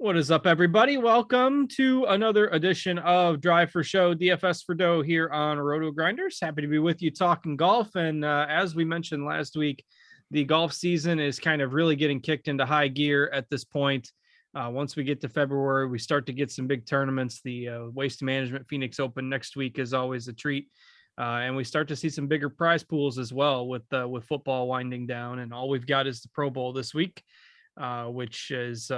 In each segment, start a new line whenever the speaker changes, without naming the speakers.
What is up, everybody? Welcome to another edition of Drive for Show, DFS for Dough here on Rotogrinders. Happy to be with you talking golf. And as we mentioned last week, the golf season is kind of really getting kicked into high gear at this point. Once we get to February, we start to get some big tournaments. The Waste Management Phoenix Open next week is always a treat. And we start to see some bigger prize pools as well with football winding down. And all we've got is the Pro Bowl this week. Which is,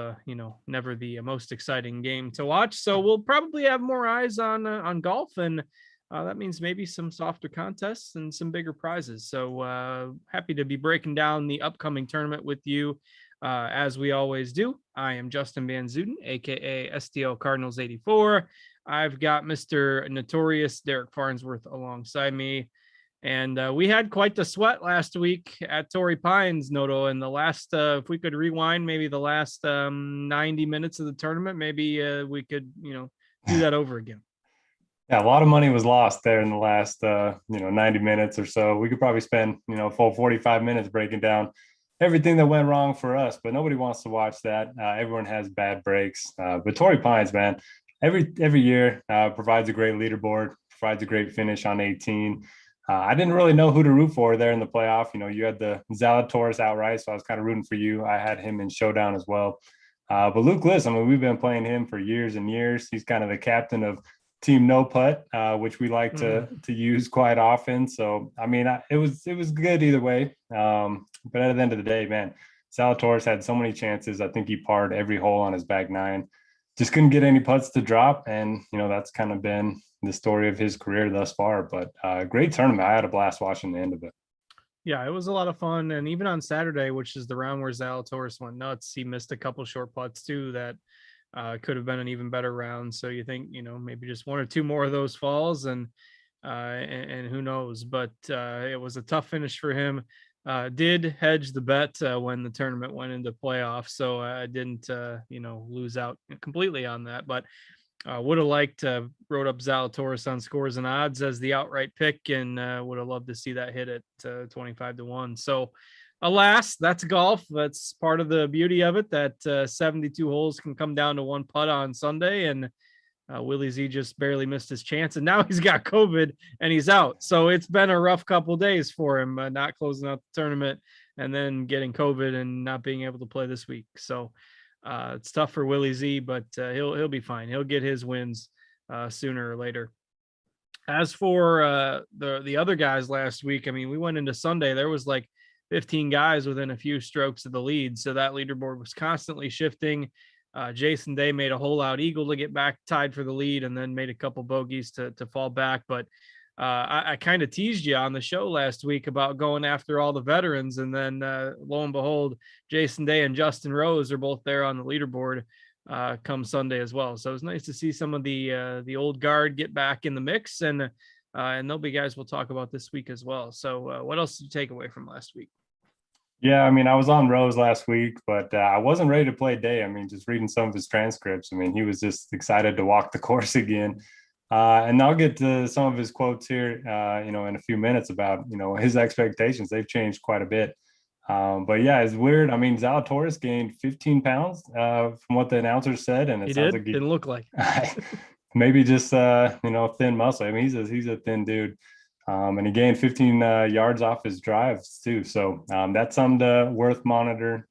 never the most exciting game to watch. So we'll probably have more eyes on golf, and that means maybe some softer contests and some bigger prizes. So happy to be breaking down the upcoming tournament with you, as we always do. I am Justin Van Zuiden, aka STL Cardinals 84. I've got Mr. Notorious Derek Farnsworth alongside me. And we had quite the sweat last week at Torrey Pines, Noto. And the last, if we could rewind maybe the last 90 minutes of the tournament, maybe we could, do that over again.
Yeah, a lot of money was lost there in the last, 90 minutes or so. We could probably spend, full 45 minutes breaking down everything that went wrong for us, but nobody wants to watch that. Everyone has bad breaks. But Torrey Pines, man, every year provides a great leaderboard, provides a great finish on 18. I didn't really know who to root for there in the playoff. You had the Zalatoris outright, so I was kind of rooting for you. I had him in showdown as well. But Luke Liss, we've been playing him for years and years. He's kind of the captain of Team No Putt, which we like to use quite often. So, it was good either way. But at the end of the day, man, Zalatoris had so many chances. I think he parred every hole on his back nine. Just couldn't get any putts to drop. And, that's kind of been the story of his career thus far. But great tournament. I had a blast watching the end of it.
Yeah, it was a lot of fun. And even on Saturday, which is the round where Zalatoris went nuts, he missed a couple short putts too that could have been an even better round. So you think, maybe just one or two more of those falls and who knows. But it was a tough finish for him. Did hedge the bet when the tournament went into playoffs, so I didn't lose out completely on that, but would have liked wrote up Zalatoris on Scores and Odds as the outright pick, and would have loved to see that hit at 25-1. So alas, that's golf. That's part of the beauty of it, that 72 holes can come down to one putt on Sunday, and Willie Z just barely missed his chance, and now he's got COVID and he's out. So it's been a rough couple of days for him, not closing out the tournament and then getting COVID and not being able to play this week. So it's tough for Willie Z, but he'll be fine. He'll get his wins sooner or later. As for the other guys last week, we went into Sunday, there was like 15 guys within a few strokes of the lead. So that leaderboard was constantly shifting. Jason Day made a hole out eagle to get back tied for the lead, and then made a couple bogeys to fall back. But I kind of teased you on the show last week about going after all the veterans, and then lo and behold, Jason Day and Justin Rose are both there on the leaderboard come Sunday as well. So it's nice to see some of the old guard get back in the mix, and there'll be guys we'll talk about this week as well. So what else did you take away from last week?
Yeah, I was on Rose last week, but I wasn't ready to play Day. Just reading some of his transcripts, he was just excited to walk the course again. And I'll get to some of his quotes here, in a few minutes about, his expectations. They've changed quite a bit. But yeah, it's weird. Zalatoris gained 15 pounds from what the announcer said. And it sounds like he
didn't look like
maybe just, thin muscle. He's a thin dude. And he gained 15 yards off his drives too. So that's something worth monitoring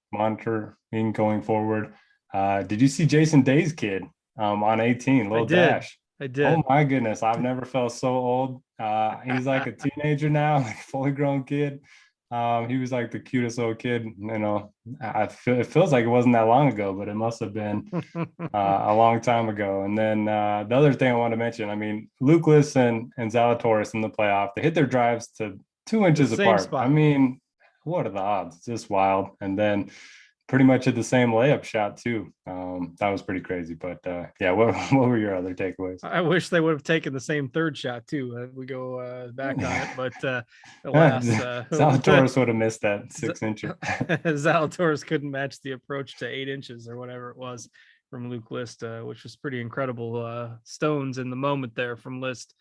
going forward. Did you see Jason Day's kid on 18, Lil Dash?
I
Oh
did.
my goodness, I've never felt so old. He's like a teenager now, like a fully grown kid. He was like the cutest little kid. I feel it feels like it wasn't that long ago, but it must have been a long time ago. And then the other thing I want to mention, I mean, Lucas and Zalatoris in the playoff, they hit their drives to two
The
inches
same
apart. I
spot.
mean, what are the odds? It's just wild. And then pretty much hit the same layup shot too. That was pretty crazy. But yeah, what were your other takeaways?
I wish they would have taken the same third shot too. We go back on it, but
Yeah,
alas,
Zalatoris would have missed that
Z-
6 incher.
Zalatoris couldn't match the approach to 8 inches or whatever it was from Luke List, which was pretty incredible stones in the moment there from List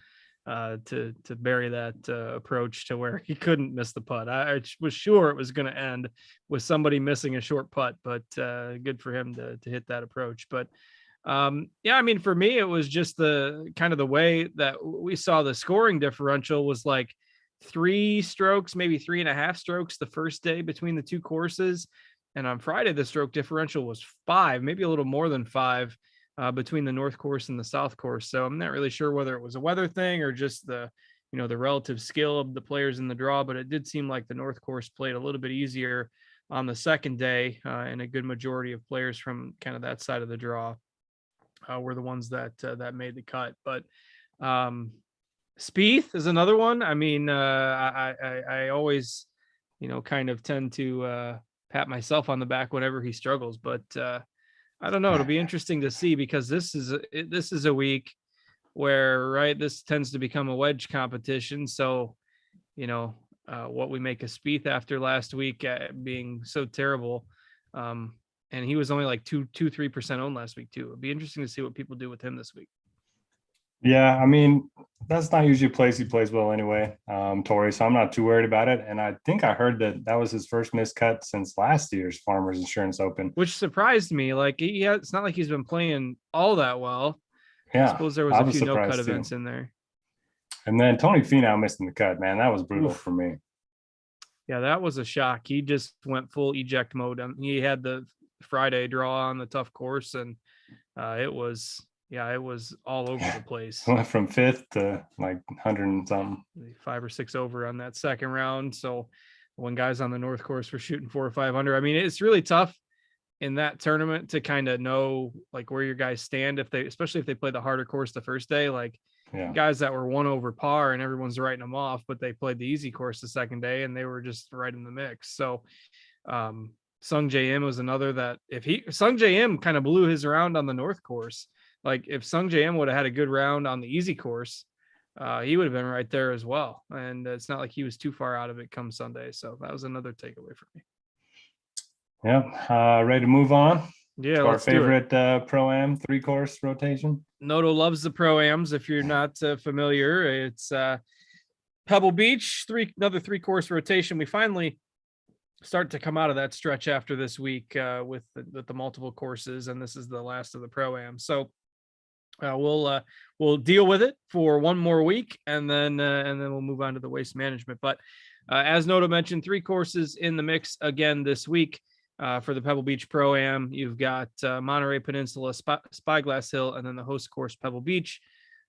to bury that approach to where he couldn't miss the putt. I was sure it was going to end with somebody missing a short putt, but good for him to hit that approach. But yeah, I mean, for me, it was just the kind of the way that we saw the scoring differential was like 3 strokes, maybe 3.5 strokes the first day between the two courses. And on Friday, the stroke differential was 5, maybe a little more than 5 between the North course and the South course. So I'm not really sure whether it was a weather thing or just the relative skill of the players in the draw, but it did seem like the North course played a little bit easier on the second day, and a good majority of players from kind of that side of the draw were the ones that made the cut. But um, Spieth is another one. I mean, I always, kind of tend to pat myself on the back whenever he struggles, but I don't know. It'll be interesting to see because this is a week where this tends to become a wedge competition. So what we make of Spieth after last week being so terrible. And he was only like 3% owned last week too. It'd be interesting to see what people do with him this week.
Yeah, I mean, that's not usually a place he plays well anyway, Torrey. So I'm not too worried about it. And I think I heard that was his first missed cut since last year's Farmers Insurance Open.
Which surprised me. Like it's not like he's been playing all that well. I
Yeah,
suppose there was
I
a
was
few no cut
surprised too.
events in there.
And then Tony Finau missing the cut, man. That was brutal
Oof.
for me.
Yeah, that was a shock. He just went full eject mode. He had the Friday draw on the tough course, and it was all over the place.
Went from fifth to like 100 and something.
5 or 6 over on that second round. So when guys on the North course were shooting 4 or 500, I mean, it's really tough in that tournament to kind of know like where your guys stand especially if they play the harder course the first day. Like guys that were 1 over par and everyone's writing them off, but they played the easy course the second day and they were just right in the mix. So Sung J M was another that Sung J M kind of blew his round on the North course. Like if Sung J M would have had a good round on the easy course, he would have been right there as well. And it's not like he was too far out of it come Sunday. So that was another takeaway for me.
Yeah. Ready to move on?
Yeah.
To our favorite Pro-Am 3-course rotation.
Noto loves the Pro-Ams. If you're not familiar, it's Pebble Beach, another 3-course rotation. We finally start to come out of that stretch after this week with the multiple courses, and this is the last of the Pro-Am. So we'll deal with it for one more week, and then we'll move on to the waste management. But as Noto mentioned, 3 courses in the mix again this week for the Pebble Beach Pro-Am. You've got Monterey Peninsula, Spyglass Hill, and then the host course, Pebble Beach.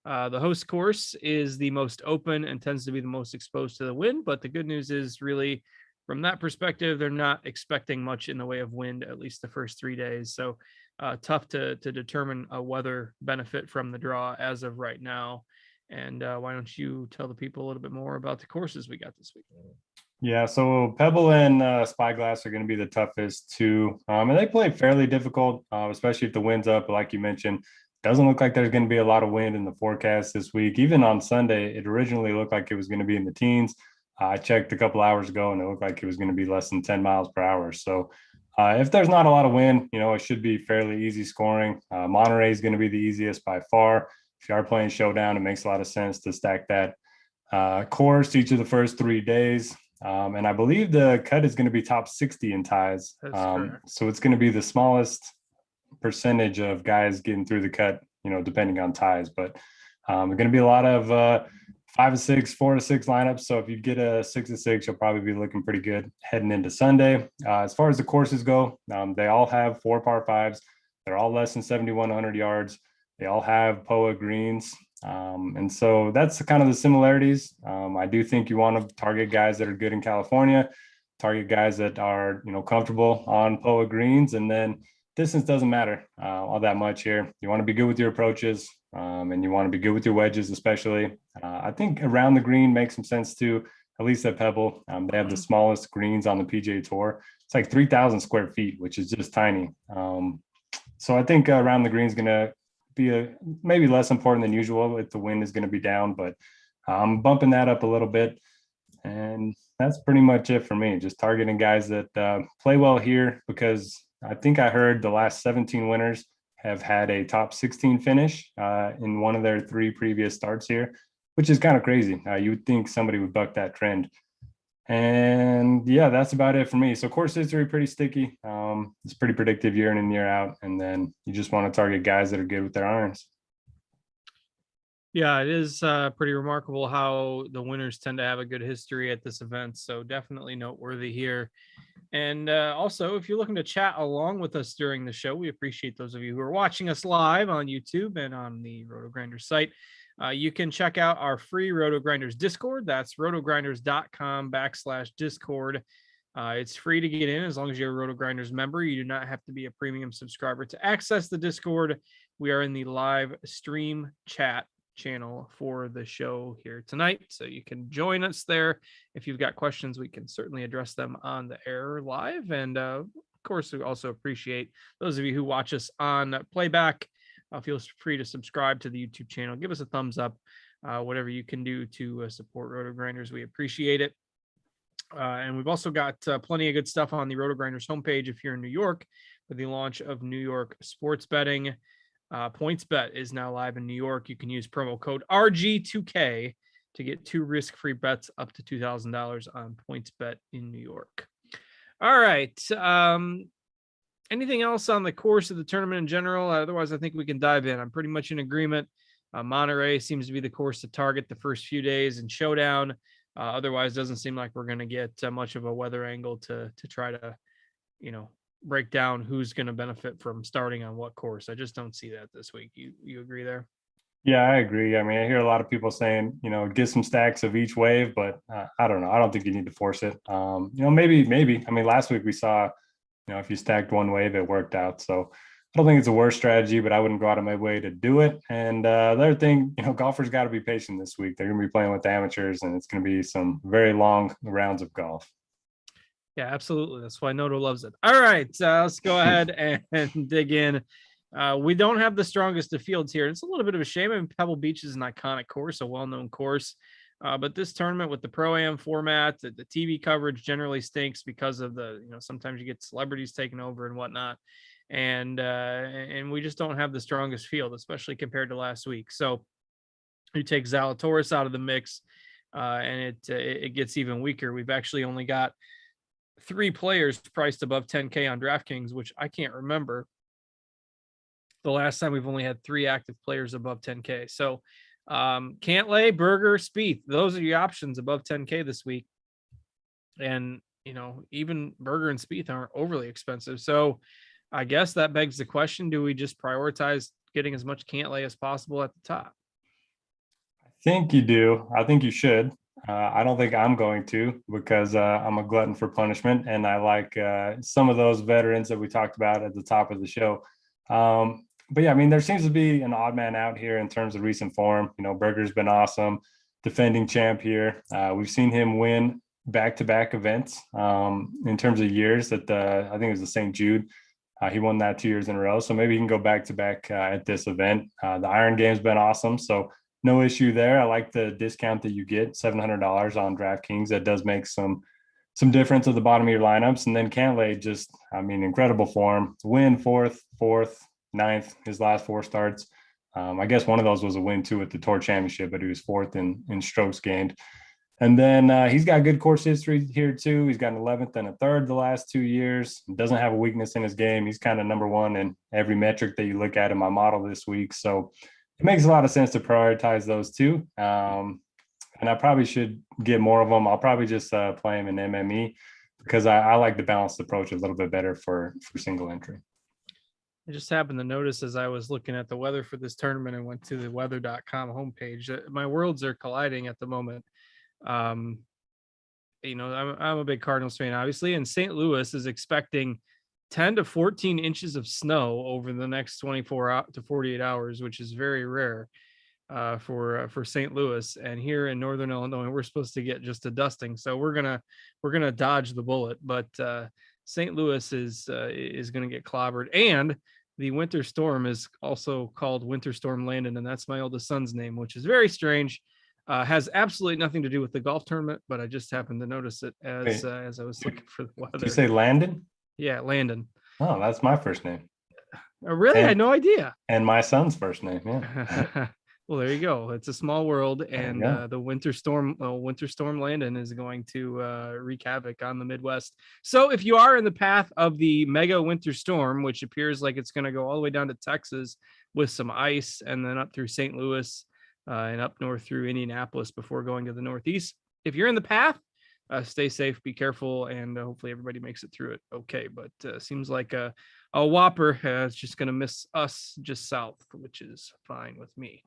The host course is the most open and tends to be the most exposed to the wind, but the good news is really from that perspective, they're not expecting much in the way of wind, at least the first 3 days. So tough to determine a weather benefit from the draw as of right now. And why don't you tell the people a little bit more about the courses we got this week?
Yeah, so Pebble and Spyglass are going to be the toughest two. And they play fairly difficult, especially if the wind's up. But like you mentioned, doesn't look like there's going to be a lot of wind in the forecast this week. Even on Sunday, it originally looked like it was going to be in the teens. I checked a couple hours ago and it looked like it was going to be less than 10 miles per hour. So if there's not a lot of wind, it should be fairly easy scoring. Monterey is going to be the easiest by far. If you are playing Showdown, it makes a lot of sense to stack that course each of the first 3 days. And I believe the cut is going to be top 60 in ties. So it's going to be the smallest percentage of guys getting through the cut, depending on ties. But there's going to be a lot of 5-6, 4-6 lineups. So if you get a 6-6, you'll probably be looking pretty good heading into Sunday. As far as the courses go, they all have 4 par 5s. They're all less than 7,100 yards. They all have POA greens. And so that's kind of the similarities. I do think you want to target guys that are good in California, target guys that are, comfortable on POA greens, and then distance doesn't matter all that much here. You want to be good with your approaches, and you want to be good with your wedges, especially. I think around the green makes some sense too, at least at Pebble. They have the smallest greens on the PGA Tour. It's like 3,000 square feet, which is just tiny. So I think around the green is going to be maybe less important than usual if the wind is going to be down, but I'm bumping that up a little bit. And that's pretty much it for me. Just targeting guys that play well here, because I think I heard the last 17 winners have had a top 16 finish in one of their 3 previous starts here, which is kind of crazy. You would think somebody would buck that trend. And yeah, that's about it for me. So course history, pretty sticky. It's pretty predictive year in and year out. And then you just want to target guys that are good with their irons.
Yeah, it is pretty remarkable how the winners tend to have a good history at this event. So definitely noteworthy here. And also, if you're looking to chat along with us during the show, we appreciate those of you who are watching us live on YouTube and on the Rotogrinders site. You can check out our free Rotogrinders Discord. That's rotogrinders.com/Discord. It's free to get in as long as you're a Rotogrinders member. You do not have to be a premium subscriber to access the Discord. We are in the live stream chat channel for the show here tonight, so you can join us there. If you've got questions, we can certainly address them on the air live. And of course, we also appreciate those of you who watch us on playback. Feel free to subscribe to the YouTube channel. Give us a thumbs up, whatever you can do to support Rotogrinders. We appreciate it. And we've also got plenty of good stuff on the Rotogrinders homepage if you're in New York, with the launch of New York sports betting. PointsBet is now live in New York. You can use promo code RG2K to get 2 risk-free bets up to $2,000 on PointsBet in New York. All right. Anything else on the course of the tournament in general? Otherwise, I think we can dive in. I'm pretty much in agreement. Monterey seems to be the course to target the first few days in Showdown. Otherwise, doesn't seem like we're going to get much of a weather angle to try to, break down who's going to benefit from starting on what course. I just don't see that this week. You agree there?
Yeah, I agree. I mean, I hear a lot of people saying, get some stacks of each wave, but I don't know. I don't think you need to force it. Maybe. I mean, last week we saw, if you stacked one wave, it worked out. So I don't think it's a worse strategy, but I wouldn't go out of my way to do it. And the other thing, golfers got to be patient this week. They're going to be playing with the amateurs, and it's going to be some very long rounds of golf.
Yeah, absolutely. That's why Noto loves it. All right, let's go ahead and dig in. We don't have the strongest of fields here. It's a little bit of a shame. I mean, Pebble Beach is an iconic course, a well-known course. But this tournament with the Pro-Am format, the TV coverage generally stinks because of the, sometimes you get celebrities taking over and whatnot. And we just don't have the strongest field, especially compared to last week. So you take Zalatoris out of the mix, and it gets even weaker. We've actually only got 3 players priced above 10K on DraftKings, which I can't remember the last time we've only had 3 active players above 10K. So Cantlay, Berger, Spieth, those are the options above 10K this week. And, even Berger and Spieth aren't overly expensive. So I guess that begs the question, do we just prioritize getting as much Cantlay as possible at the top?
I think you do. I think you should. I don't think I'm going to, because I'm a glutton for punishment, and I like some of those veterans that we talked about at the top of the show. But yeah, I mean, there seems to be an odd man out here in terms of recent form. Berger's been awesome, defending champ here. We've seen him win back-to-back events in terms of years at I think it was the St. Jude. He won that 2 years in a row. So maybe he can go back-to-back at this event. The iron game's been awesome. So no issue there. I like the discount that you get, $700 on DraftKings. That does make some difference at the bottom of your lineups. And then Cantlay, just, incredible form. Win fourth, ninth, his last 4 starts. I guess one of those was a win too at the Tour Championship, but he was 4th in strokes gained. And then he's got good course history here too. He's got an 11th and a 3rd the last 2 years. Doesn't have a weakness in his game. He's kind of number 1 in every metric that you look at in my model this week. So it makes a lot of sense to prioritize those 2. And I probably should get more of them. I'll probably just play him in MME, because I like the balanced approach a little bit better for single entry.
I just happened to notice as I was looking at the weather for this tournament and went to the weather.com homepage that my worlds are colliding at the moment. Um, I'm a big Cardinals fan, obviously, and St. Louis is expecting 10 to 14 inches of snow over the next 24 to 48 hours, which is very rare for St. Louis. And here in Northern Illinois, we're supposed to get just a dusting, so we're gonna dodge the bullet. But St. Louis is gonna get clobbered, and the winter storm is also called Winter Storm Landon, and that's my oldest son's name, which is very strange. Has absolutely nothing to do with the golf tournament, but I just happened to notice it as I was looking for the weather.
Did you say Landon?
Yeah, Landon.
Oh, that's my first name.
Oh, really? I had no idea.
And my son's first name. Yeah.
Well, there you go. It's a small world, and the winter storm Landon is going to wreak havoc on the Midwest. So if you are in the path of the mega winter storm, which appears like it's going to go all the way down to Texas with some ice, and then up through St. Louis and up north through Indianapolis before going to the Northeast, if you're in the path, stay safe, be careful, and hopefully everybody makes it through it okay. But seems like a whopper is just going to miss us just south, which is fine with me.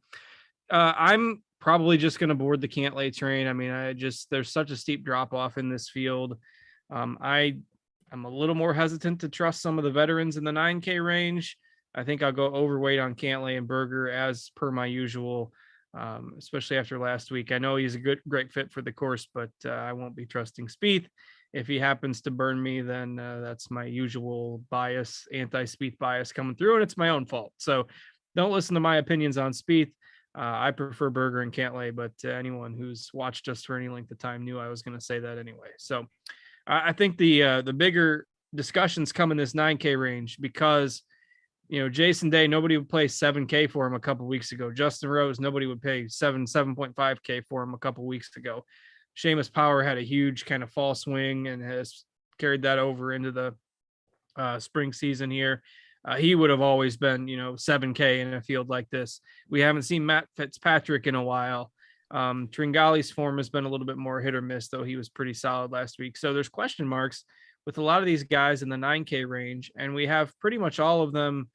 I'm probably just going to board the Cantlay train. I mean, there's such a steep drop off in this field. I'm a little more hesitant to trust some of the veterans in the 9K range. I think I'll go overweight on Cantlay and Berger as per my usual, especially after last week. I know he's a great fit for the course, but I won't be trusting Spieth. If he happens to burn me, then that's my usual bias, anti-Spieth bias coming through, and it's my own fault. So don't listen to my opinions on Spieth. I prefer Berger and Cantlay, but anyone who's watched us for any length of time knew I was going to say that anyway. So I think the bigger discussions come in this 9K range because, Jason Day, nobody would play 7K for him a couple weeks ago. Justin Rose, nobody would pay 7.5K for him a couple weeks ago. Seamus Power had a huge kind of fall swing and has carried that over into the spring season here. He would have always been, 7K in a field like this. We haven't seen Matt Fitzpatrick in a while. Tringali's form has been a little bit more hit or miss, though he was pretty solid last week. So there's question marks with a lot of these guys in the 9K range, and we have pretty much all of them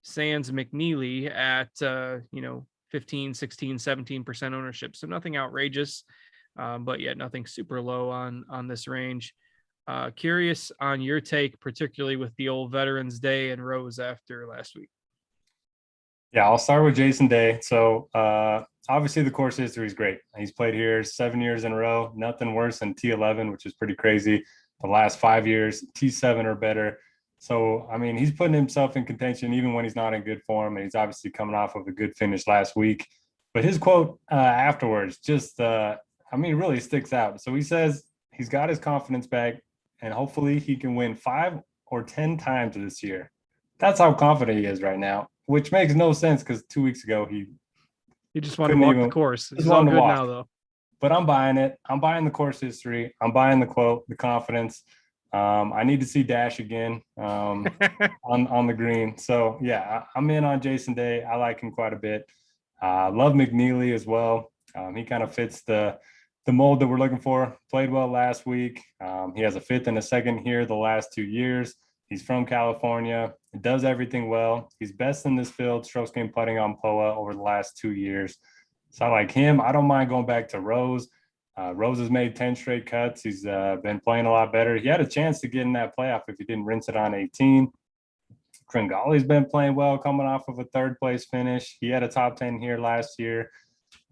sans McNeely at, 15, 16, 17% ownership. So nothing outrageous, but yet nothing super low on this range. Curious on your take, particularly with the old Veterans Day and Rose after last week.
Yeah, I'll start with Jason Day. So obviously the course history is great. He's played here 7 years in a row, nothing worse than T11, which is pretty crazy. The last 5 years, T7 or better. So, I mean, he's putting himself in contention even when he's not in good form. And he's obviously coming off of a good finish last week. But his quote afterwards just, really sticks out. So he says he's got his confidence back, and hopefully he can win 5 or 10 times this year. That's how confident he is right now, which makes no sense because 2 weeks ago he
just wanted to walk the course. He's all good now, though.
But I'm buying it. I'm buying the course history. I'm buying the quote, the confidence. I need to see Dash again on the green. So, yeah, I'm in on Jason Day. I like him quite a bit. Love McNeely as well. He kind of fits the mold that we're looking for. Played well last week. He has a 5th and a 2nd here the last 2 years. He's from California. He does everything well. He's best in this field, strokes gained putting on POA over the last 2 years. So I like him. I don't mind going back to Rose. Rose has made 10 straight cuts. He's been playing a lot better. He had a chance to get in that playoff if he didn't rinse it on 18. Tringali's been playing well, coming off of a 3rd place finish. He had a top 10 here last year.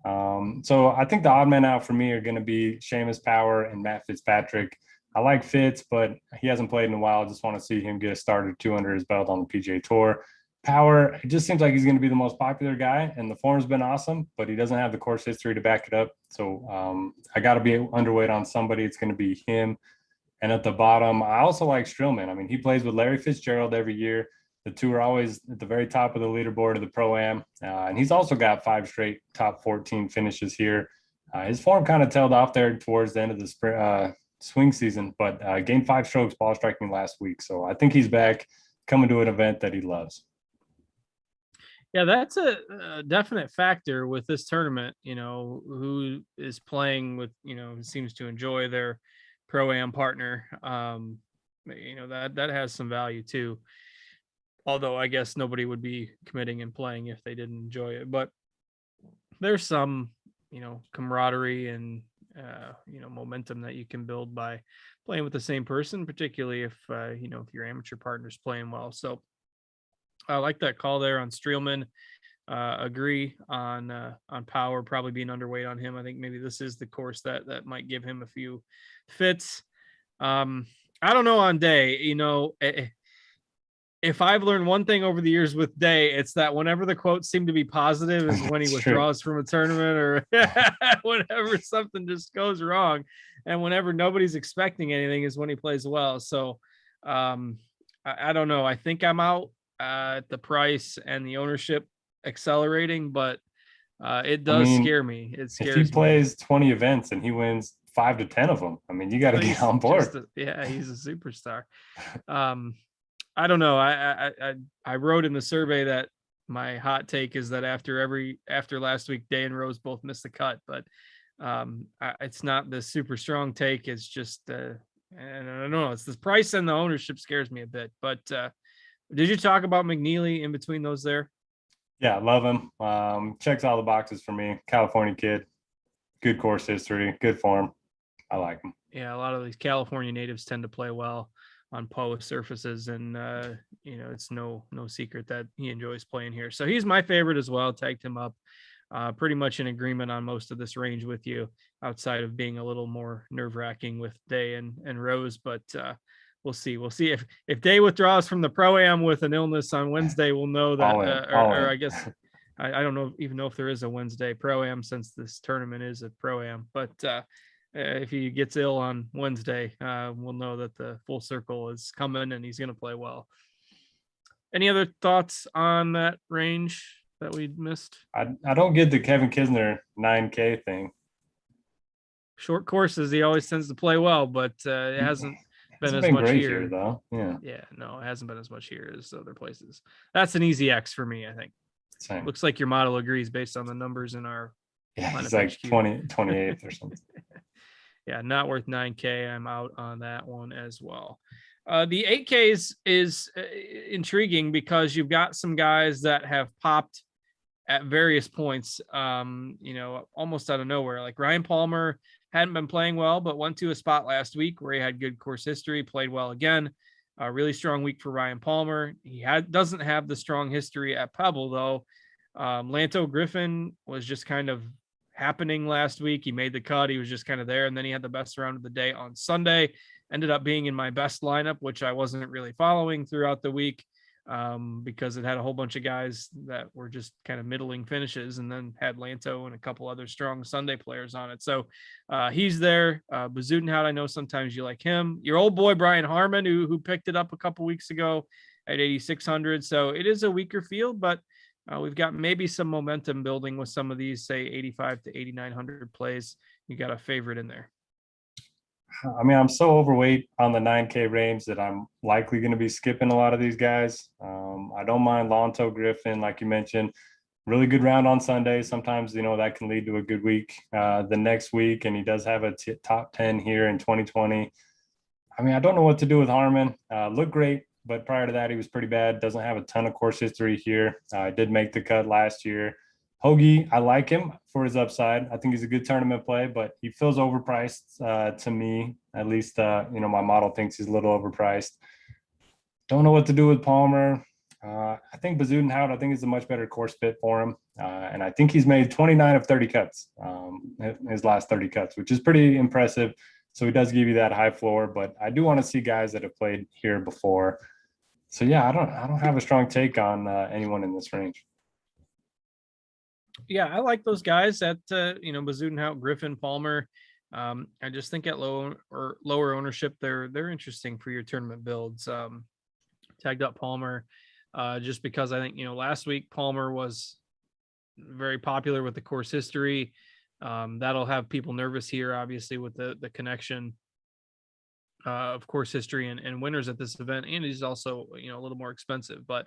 So I think the odd men out for me are going to be Seamus Power and Matt Fitzpatrick. I like Fitz, but he hasn't played in a while. I just want to see him get a start or 2 under his belt on the PGA Tour. Power, it just seems like he's going to be the most popular guy, and the form's been awesome, but he doesn't have the course history to back it up. So I got to be underweight on somebody. It's going to be him. And at the bottom, I also like Strillman. I mean, he plays with Larry Fitzgerald every year. The two are always at the very top of the leaderboard of the Pro-Am. And he's also got 5 straight top 14 finishes here. His form kind of tailed off there towards the end of the swing season, but gained 5 strokes ball striking last week. So I think he's back coming to an event that he loves.
Yeah, that's a definite factor with this tournament, who is playing with, who seems to enjoy their Pro-Am partner. That has some value too. Although I guess nobody would be committing and playing if they didn't enjoy it. But there's some, camaraderie and momentum that you can build by playing with the same person, particularly if if your amateur partner's playing well. So I like that call there on Streelman. Agree on Power probably being underweight on him. I think maybe this is the course that might give him a few fits. I don't know on Day. If I've learned one thing over the years with Day, it's that whenever the quotes seem to be positive is when he
That's true.
withdraws from a tournament, or whenever something just goes wrong, and whenever nobody's expecting anything is when he plays well. So I don't know. I think I'm out at the price and the ownership accelerating, but it
I
does
mean,
scare me. It
if he
scares me.
plays 20 events and he wins 5 to 10 of them, I mean, you got to get
He's
on board.
he's a superstar. I don't know. I wrote in the survey that my hot take is that after last week, Day and Rose both missed the cut, but it's not the super strong take. It's just and I don't know. It's the price and the ownership scares me a bit. But did you talk about McNeely in between those there?
Yeah, love him. Checks all the boxes for me. California kid, good course history, good form. I like him.
Yeah, a lot of these California natives tend to play well on post surfaces, and it's no secret that he enjoys playing here. So he's my favorite as well. Tagged him up. Pretty much in agreement on most of this range with you, outside of being a little more nerve-wracking with Day and Rose. But we'll see. We'll see if Day withdraws from the Pro-Am with an illness on Wednesday. We'll know that,
All in,
or I guess I don't even know if there is a Wednesday Pro-Am since this tournament is a Pro-Am. But if he gets ill on Wednesday, we'll know that the full circle is coming and he's going to play well. Any other thoughts on that range that we missed?
I don't get the Kevin Kisner 9K thing.
Short courses, he always tends to play well, but it hasn't been as
been
much
great
here
though.
Yeah, no, it hasn't been as much here as other places. That's an easy X for me, I think.
Same.
Looks like your model agrees based on the numbers in our
it's like 28th or something.
Yeah, not worth 9K. I'm out on that one as well. The 8Ks is intriguing because you've got some guys that have popped at various points, almost out of nowhere. Like Ryan Palmer hadn't been playing well, but went to a spot last week where he had good course history, played well again. A really strong week for Ryan Palmer. He doesn't have the strong history at Pebble, though. Lanto Griffin was just kind of happening last week. He made the cut. He was just kind of there. And then he had the best round of the day on Sunday. Ended up being in my best lineup, which I wasn't really following throughout the week because it had a whole bunch of guys that were just kind of middling finishes, and then had Lanto and a couple other strong Sunday players on it. So he's there. Zuiden, I know sometimes you like him. Your old boy, Brian Harmon, who picked it up a couple weeks ago at 8,600. So it is a weaker field, but we've got maybe some momentum building with some of these, say 85 to 8,900 plays. You got a favorite in there.
I mean, I'm so overweight on the 9K range that I'm likely going to be skipping a lot of these guys. I don't mind Lanto Griffin, like you mentioned, really good round on Sunday. Sometimes, that can lead to a good week the next week. And he does have a top 10 here in 2020. I mean, I don't know what to do with Harmon. Looked great, but prior to that, he was pretty bad. Doesn't have a ton of course history here. Did make the cut last year. Hoagie, I like him for his upside. I think he's a good tournament play, but he feels overpriced to me. At least, my model thinks he's a little overpriced. Don't know what to do with Palmer. I think Zuiden, I think is a much better course fit for him. And I think he's made 29 of 30 cuts, his last 30 cuts, which is pretty impressive. So he does give you that high floor, but I do want to see guys that have played here before. So yeah, I don't have a strong take on anyone in this range.
Yeah, I like those guys at Zuiden, Griffin, Palmer. I just think at lower ownership, they're interesting for your tournament builds. Tagged up Palmer just because I think last week Palmer was very popular with the course history. That'll have people nervous here, obviously, with the connection of course history and winners at this event, and he's also a little more expensive, but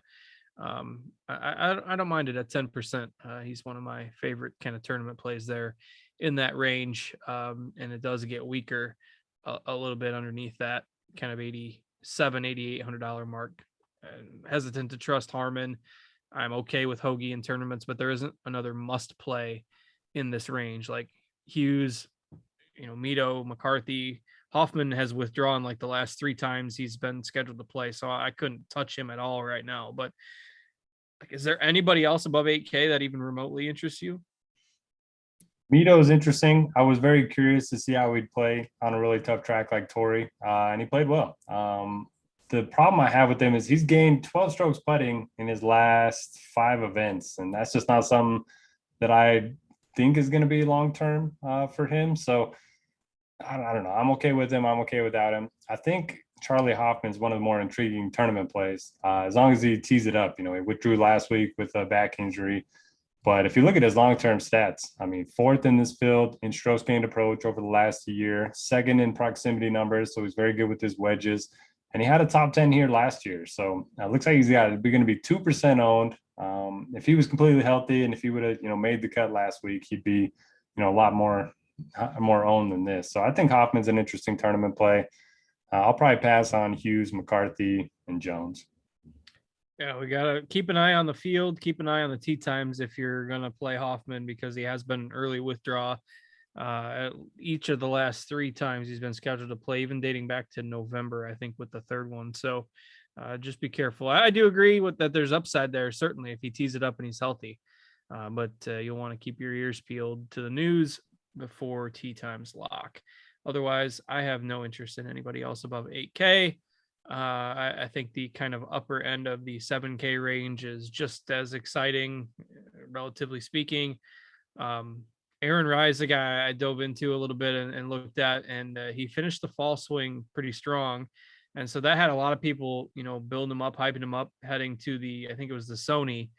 I don't mind it at 10%. He's one of my favorite kind of tournament plays there in that range, and it does get weaker a little bit underneath that kind of $8,800 mark hesitant to trust Harmon. I'm okay with Hoagie in tournaments, but there isn't another must play in this range. Like Hughes, Mito, McCarthy, Hoffman has withdrawn like the last 3 times he's been scheduled to play. So I couldn't touch him at all right now. But like, is there anybody else above 8K that even remotely interests you?
Mito is interesting. I was very curious to see how he'd play on a really tough track like Torrey, and he played well. The problem I have with him is he's gained 12 strokes putting in his last 5 events, and that's just not something that I think is going to be long term for him. So I don't know. I'm okay with him. I'm okay without him. I think Charlie Hoffman is one of the more intriguing tournament plays. As long as he tees it up, he withdrew last week with a back injury. But if you look at his long-term stats, I mean, 4th in this field in strokes gained approach over the last year, 2nd in proximity numbers, so he's very good with his wedges. And he had a top 10 here last year. So it looks like he's going to be 2% owned. If he was completely healthy and if he would have, made the cut last week, he'd be, a lot more owned than this. So I think Hoffman's an interesting tournament play. I'll probably pass on Hughes, McCarthy, and Jones.
Yeah, we got to keep an eye on the field, keep an eye on the tee times if you're going to play Hoffman, because he has been an early withdraw at each of the last 3 times he's been scheduled to play, even dating back to November, I think, with the 3rd one. So just be careful. I do agree with that. There's upside there, certainly, if he tees it up and he's healthy. But you'll want to keep your ears peeled to the news before tee times lock. Otherwise, I have no interest in anybody else above 8K. I think the kind of upper end of the 7K range is just as exciting, relatively speaking. Aaron Rai is a guy I dove into a little bit and looked at, and he finished the fall swing pretty strong. And so that had a lot of people, building him up, hyping him up, heading to I think it was the Sony,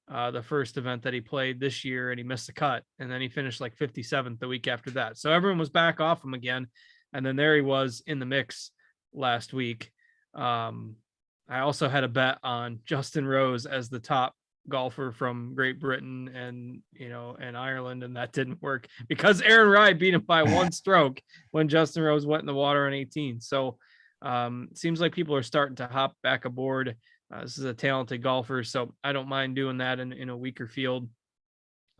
the first event that he played this year, and he missed the cut. And then he finished like 57th the week after that. So everyone was back off him again. And then there he was in the mix last week. I also had a bet on Justin Rose as the top golfer from Great Britain and Ireland, and that didn't work because Aaron Rai beat him by 1 stroke when Justin Rose went in the water on 18. So seems like people are starting to hop back aboard. This is a talented golfer, so I don't mind doing that in a weaker field.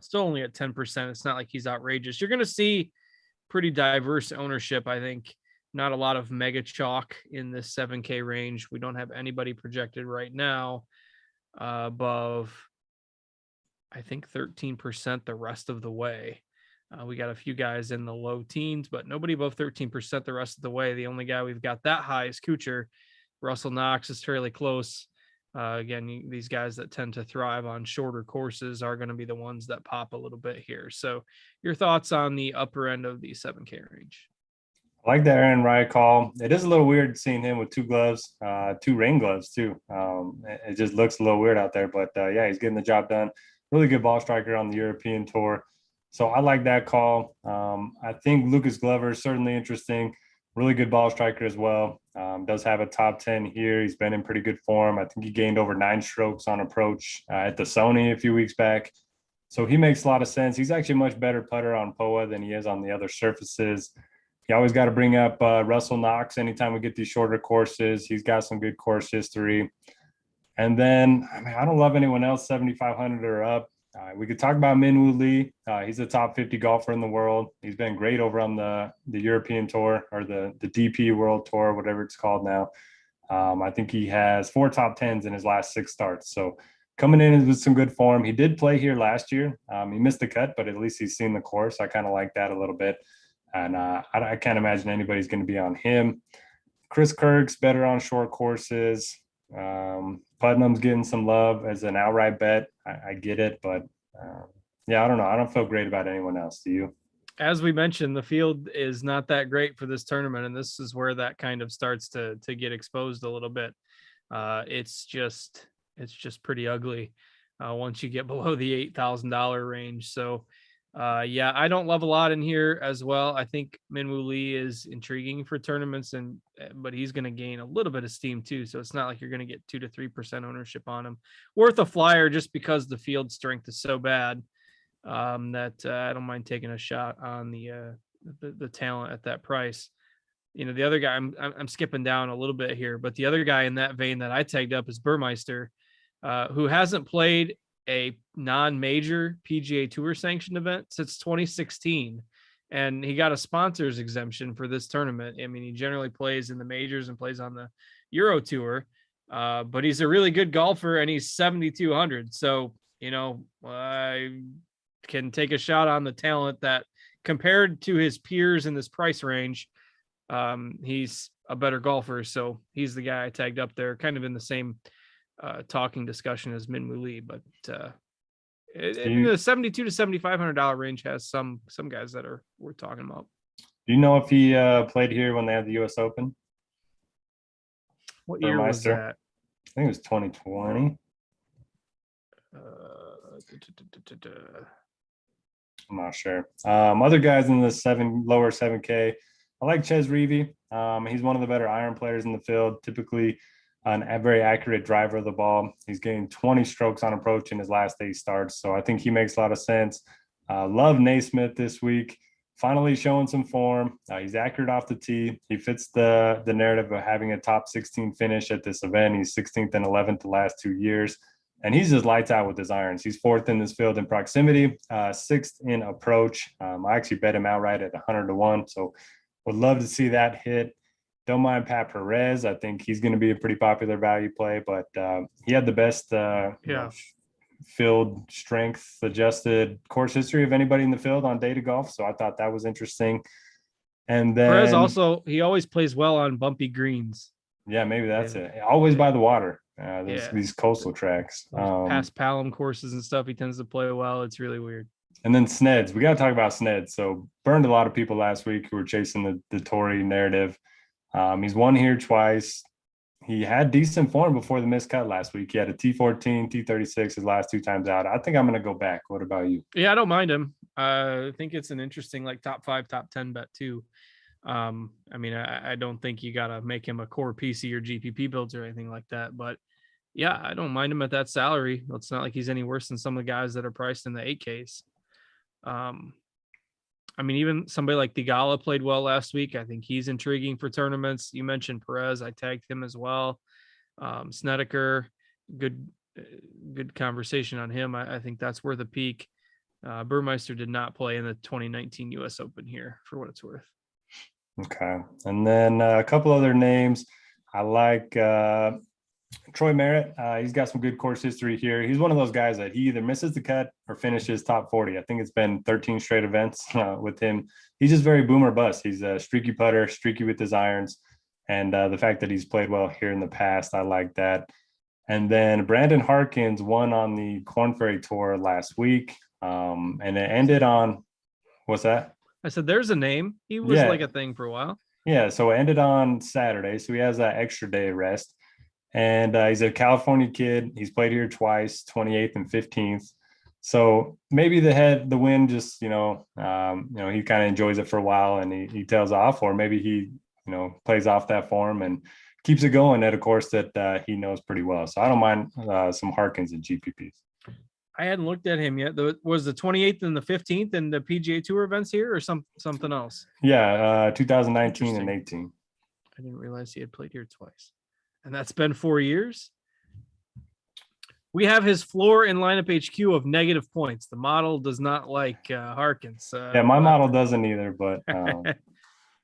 Still only at 10%. It's not like he's outrageous. You're going to see pretty diverse ownership, I think. Not a lot of mega chalk in this 7K range. We don't have anybody projected right now above, I think, 13% the rest of the way. We got a few guys in the low teens, but nobody above 13% the rest of the way. The only guy we've got that high is Kuchar. Russell Knox is fairly close. Again, these guys that tend to thrive on shorter courses are going to be the ones that pop a little bit here. So your thoughts on the upper end of the 7K range?
I like that Aaron Rai call. It is a little weird seeing him with 2 gloves, 2 rain gloves too. It just looks a little weird out there, but yeah, he's getting the job done. Really good ball striker on the European tour. So I like that call. I think Lucas Glover is certainly interesting. Really good ball striker as well. Does have a top 10 here. He's been in pretty good form. I think he gained over 9 strokes on approach at the Sony a few weeks back. So he makes a lot of sense. He's actually a much better putter on POA than he is on the other surfaces. You always got to bring up Russell Knox anytime we get these shorter courses. He's got some good course history. And then, I don't love anyone else 7,500 or up. We could talk about Minwoo Lee. He's a top 50 golfer in the world. He's been great over on the European Tour or the DP World Tour, whatever it's called now. I think he has 4 top 10s in his last 6 starts. So coming in with some good form. He did play here last year. He missed the cut, but at least he's seen the course. I kind of like that a little bit. And I can't imagine anybody's going to be on him. Chris Kirk's better on short courses. Putnam's getting some love as an outright bet. I get it, but yeah, I don't know. I don't feel great about anyone else. Do you?
As we mentioned, the field is not that great for this tournament, and this is where that kind of starts to get exposed a little bit. It's just pretty ugly once you get below the $8,000 range. So yeah, I don't love a lot in here as well. I think Minwoo Lee is intriguing for tournaments, but he's going to gain a little bit of steam too. So it's not like you're going to get 2 to 3% ownership on him. Worth a flyer just because the field strength is so bad that I don't mind taking a shot on the talent at that price. The other guy, I'm skipping down a little bit here, but the other guy in that vein that I tagged up is Burmeister, who hasn't played a non-major PGA Tour sanctioned event since 2016. And he got a sponsors exemption for this tournament. I mean, he generally plays in the majors and plays on the Euro Tour, but he's a really good golfer and he's 7,200. So, I can take a shot on the talent that compared to his peers in this price range, he's a better golfer. So he's the guy I tagged up there, kind of in the same talking discussion as Min Woo Lee, but in the $7,200 to $7,500 range has some guys that are worth talking about.
Do you know if he played here when they had the U.S. Open?
What year was that?
I think it was 2020. I'm not sure. Other guys in the lower 7K. I like Ches Reavie. He's one of the better iron players in the field. Typically, a very accurate driver of the ball. He's getting 20 strokes on approach in his last 8 starts, so I think he makes a lot of sense. Love Naismith this week. Finally showing some form. He's accurate off the tee. He fits the narrative of having a top 16 finish at this event. He's 16th and 11th the last 2 years. And he's just lights out with his irons. He's 4th in this field in proximity, 6th in approach. I actually bet him outright at 100-1. So would love to see that hit. Don't mind Pat Perez. I think he's going to be a pretty popular value play, but he had the best field strength adjusted course history of anybody in the field on Data Golf. So I thought that was interesting. And then
Perez also, he always plays well on bumpy greens.
Yeah, maybe that's it. Always by the water. These coastal tracks.
Past Palom courses and stuff, he tends to play well. It's really weird.
And then Sneds. We got to talk about Sneds. So burned a lot of people last week who were chasing the Tory narrative. He's won here twice. He had decent form before the missed cut last week. He had a T14, T36 his last 2 times out. I think I'm going to go back. What about you?
Yeah, I don't mind him. I think it's an interesting top 5, top 10 bet too. I mean, I don't think you got to make him a core PC or GPP builds or anything like that. But yeah, I don't mind him at that salary. It's not like he's any worse than some of the guys that are priced in the 8Ks. I mean, even somebody like Thigala played well last week. I think he's intriguing for tournaments. You mentioned Perez. I tagged him as well. Snedeker, good conversation on him. I think that's worth a peek. Burmeister did not play in the 2019 U.S. Open here, for what it's worth.
Okay. And then a couple other names. I like Troy Merritt. He's got some good course history here. He's one of those guys that he either misses the cut or finishes top 40. I think it's been 13 straight events with him. He's just very boomer bust. He's a streaky putter, streaky with his irons. And the fact that he's played well here in the past, I like that. And then Brandon Harkins won on the Korn Ferry Tour last week. And it ended on, what's that?
I said, there's a name. He was like a thing for a while.
Yeah, so it ended on Saturday. So he has that extra day of rest. And he's a California kid. He's played here twice, 28th and 15th. So maybe the win just, he kind of enjoys it for a while and he tails off, or maybe he, plays off that form and keeps it going at a course that he knows pretty well. So I don't mind some Harkins and GPPs.
I hadn't looked at him yet. Was the 28th and the 15th in the PGA Tour events here, or something else?
Yeah, 2019 and 18.
I didn't realize he had played here twice. And that's been 4 years. We have his floor in lineup HQ of negative points. The model does not like Harkins.
My model doesn't either, but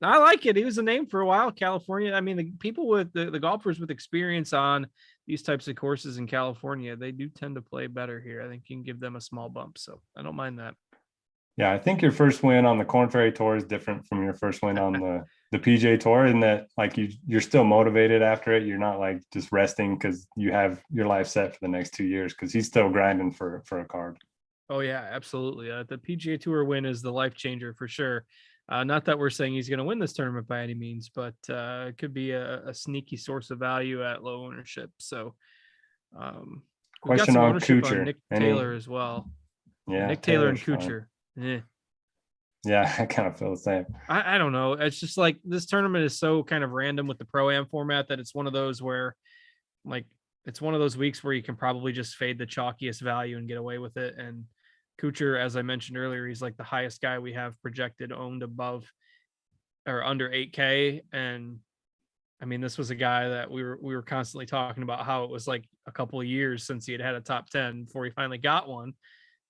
I like it. He was a name for a while. California. I mean, the people with the golfers with experience on these types of courses in California, they do tend to play better here. I think you can give them a small bump. So I don't mind that.
Yeah, I think your first win on the Korn Ferry Tour is different from your first win on the PGA Tour, in that you're still motivated after it. You're not just resting because you have your life set for the next 2 years, because he's still grinding for a card.
Oh yeah, absolutely. The PGA Tour win is the life changer for sure. Not that we're saying he's going to win this tournament by any means, but it could be a sneaky source of value at low ownership. So
question on Kuchar,
Nick Taylor as well.
Yeah,
Nick Taylor and Kuchar.
Yeah, I kind of feel the same.
I don't know. It's just like this tournament is so kind of random with the Pro-Am format that it's one of those where it's one of those weeks where you can probably just fade the chalkiest value and get away with it. And Kuchar, as I mentioned earlier, he's like the highest guy we have projected owned above or under 8K. And I mean, this was a guy that we were constantly talking about how it was like a couple of years since he had a top 10 before he finally got one.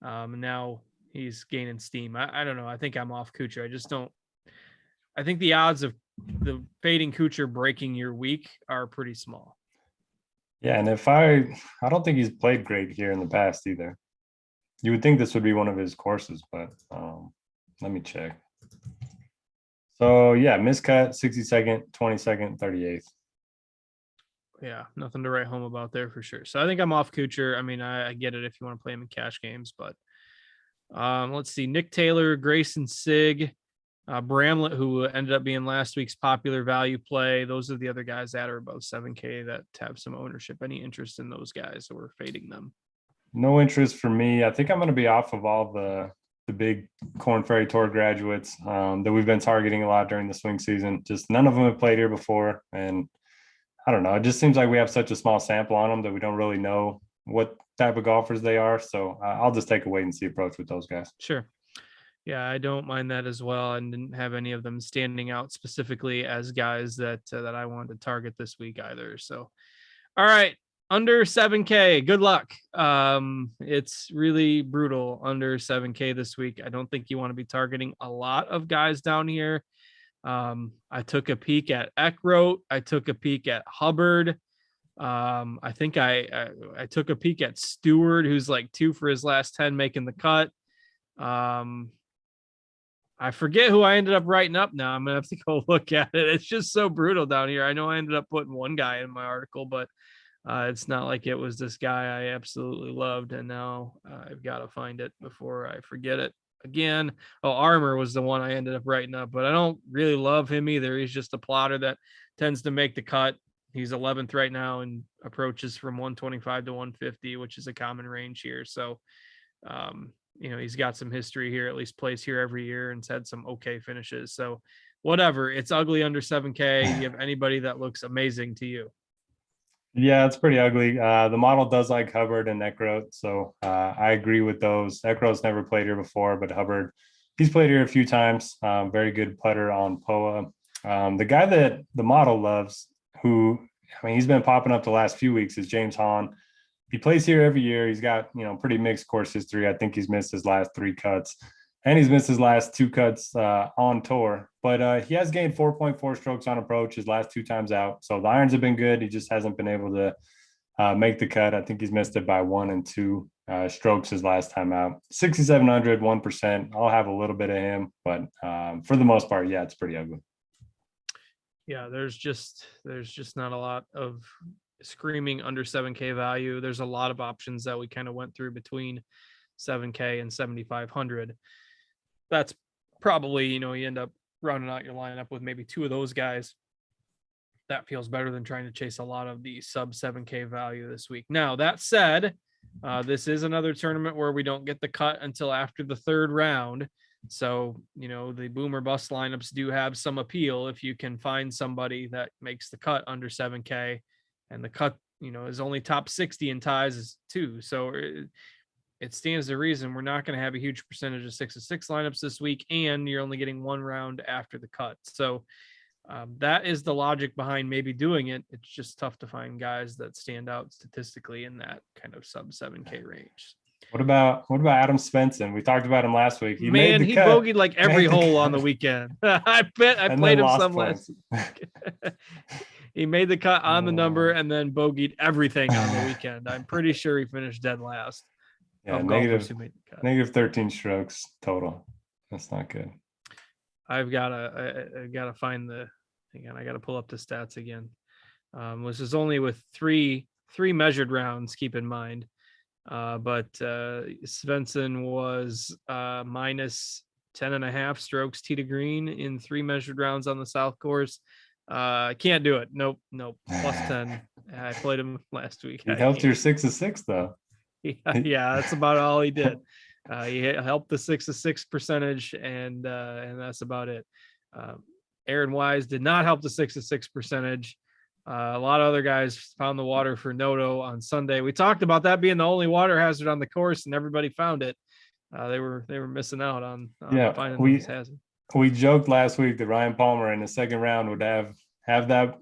And now he's gaining steam. I don't know. I think I'm off Kuchar. I think the odds of the fading Kuchar breaking your week are pretty small.
Yeah, and I don't think he's played great here in the past either. You would think this would be one of his courses, but let me check. So yeah, miscut, 62nd, 22nd, 38th.
Yeah, nothing to write home about there for sure. So I think I'm off Kuchar. I mean, I get it if you want to play him in cash games, but let's see. Nick Taylor, Grayson Sig, Bramlett, who ended up being last week's popular value play. Those are the other guys that are above 7K that have some ownership. Any interest in those guys, or we're fading them?
No interest for me. I think I'm going to be off of all the big Corn Ferry Tour graduates that we've been targeting a lot during the swing season. Just none of them have played here before. And I don't know. It just seems like we have such a small sample on them that we don't really know what type of golfers they are. So I'll just take a wait and see approach with those guys.
Sure. Yeah, I don't mind that as well. I didn't have any of them standing out specifically as guys that I wanted to target this week either. So, all right, under 7K, good luck. It's really brutal under 7K this week. I don't think you want to be targeting a lot of guys down here. I took a peek at Eckroat. I took a peek at Hubbard. I think I took a peek at Stewart, who's like 2 for his last 10 making the cut. I forget who I ended up writing up now. I'm gonna have to go look at it. It's just so brutal down here. I know I ended up putting one guy in my article, but it's not like it was this guy I absolutely loved, and now I've got to find it before I forget it again. Oh, Armour was the one I ended up writing up, but I don't really love him either. He's just a plotter that tends to make the cut. He's 11th right now and approaches from 125 to 150, which is a common range here. So, he's got some history here, at least plays here every year and has had some okay finishes. So whatever, it's ugly under 7K. Do you have anybody that looks amazing to you?
Yeah, it's pretty ugly. The model does like Hubbard and Eckroat, so I agree with those. Eckroat's never played here before, but Hubbard, he's played here a few times. Very good putter on Pga. The guy that the model loves, who, I mean, he's been popping up the last few weeks, is James Hahn. He plays here every year. He's got, pretty mixed course history. I think he's missed his last 3 cuts, and he's missed his last 2 cuts on tour. But he has gained 4.4 strokes on approach his last 2 times out. So the irons have been good. He just hasn't been able to make the cut. I think he's missed it by 1 and 2 strokes his last time out. 6,700, 1%. I'll have a little bit of him, but for the most part, yeah, it's pretty ugly.
Yeah, there's just not a lot of screaming under 7K value. There's a lot of options that we kind of went through between 7K and 7,500. That's probably, you end up rounding out your lineup with maybe 2 of those guys. That feels better than trying to chase a lot of the sub 7K value this week. Now, that said, this is another tournament where we don't get the cut until after the 3rd round. So, the boom or bust lineups do have some appeal if you can find somebody that makes the cut under 7K. And the cut, is only top 60 in ties too. So it stands to reason we're not going to have a huge percentage of 6-6 lineups this week, and you're only getting 1 round after the cut. So that is the logic behind maybe doing it. It's just tough to find guys that stand out statistically in that kind of sub 7K range.
What about Adam Svensson? We talked about him last week.
He bogeyed like every hole on the weekend. I bet I played him some last week. He made the cut on the number and then bogeyed everything on the weekend. I'm pretty sure he finished dead last.
Yeah, negative 13 strokes total. That's not good.
I gotta find I gotta pull up the stats again. This is only with three measured rounds, keep in mind. But Svensson was minus 10.5 strokes tee to green in 3 measured rounds on the South course. Can't do it. Nope. Plus 10. I played him last week.
He helped your 6-6 though.
Yeah, that's about all he did. He helped the 6-6 percentage, and that's about it. Aaron Wise did not help the 6-6 percentage. A lot of other guys found the water for Noto on Sunday. We talked about that being the only water hazard on the course, and everybody found it. They were missing out on finding those hazards.
we joked last week that Ryan Palmer in the second round would have that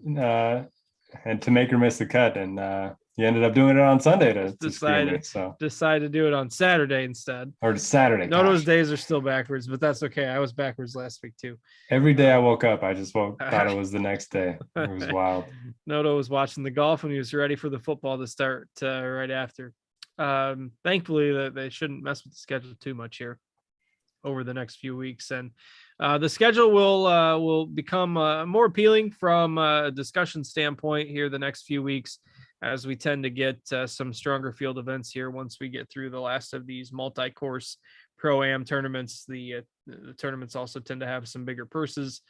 and to make or miss the cut, and he ended up doing it on Sunday to screw me. So
decided to do it on Saturday instead,
or Saturday.
No, those days are still backwards, but that's okay. I was backwards last week too.
Every day I woke up, I just thought it was the next day. It was wild.
Noto was watching the golf and he was ready for the football to start right after. Thankfully, that they shouldn't mess with the schedule too much here over the next few weeks, and the schedule will become more appealing from a discussion standpoint here the next few weeks, as we tend to get some stronger field events here once we get through the last of these multi-course Pro-Am tournaments. The tournaments also tend to have some bigger purses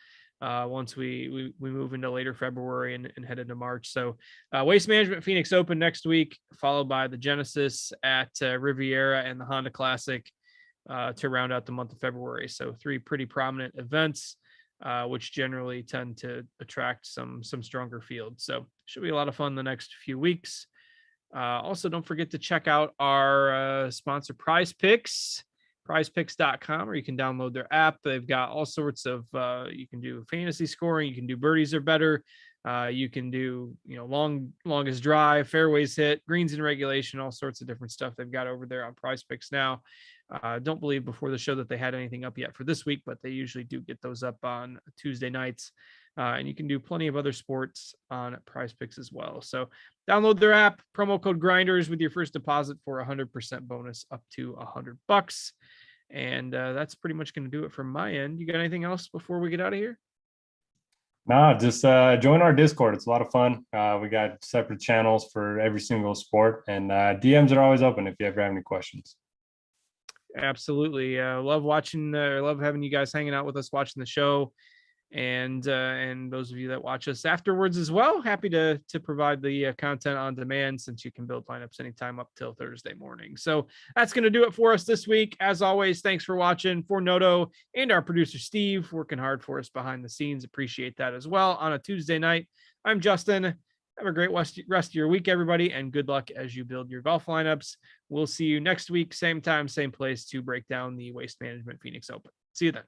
once we move into later February and head into March. So Waste Management Phoenix Open next week, followed by the Genesis at Riviera and the Honda Classic to round out the month of February. So 3 pretty prominent events, which generally tend to attract some stronger fields. So should be a lot of fun the next few weeks. Also, don't forget to check out our sponsor Prize Picks, prizepicks.com, or you can download their app. They've got all sorts of, you can do fantasy scoring, you can do birdies or better. You can do, longest drive, fairways hit, greens in regulation, all sorts of different stuff they've got over there on Prize Picks now. Don't believe before the show that they had anything up yet for this week, but they usually do get those up on Tuesday nights. And you can do plenty of other sports on Prize Picks as well. So download their app, promo code Grinders with your first deposit for 100% bonus up to $100. And that's pretty much going to do it from my end. You got anything else before we get out of here?
No, just join our Discord. It's a lot of fun. We got separate channels for every single sport, and DMs are always open if you ever have any questions.
Absolutely. Love watching, love having you guys hanging out with us, watching the show. And those of you that watch us afterwards as well, happy to provide the content on demand, since you can build lineups anytime up till Thursday morning. So that's going to do it for us this week. As always, thanks for watching. For Noto and our producer Steve, working hard for us behind the scenes, appreciate that as well on a Tuesday night. I'm Justin. Have a great rest of your week, everybody, and good luck as you build your golf lineups. We'll see you next week, same time, same place, to break down the Waste Management Phoenix Open. See you then.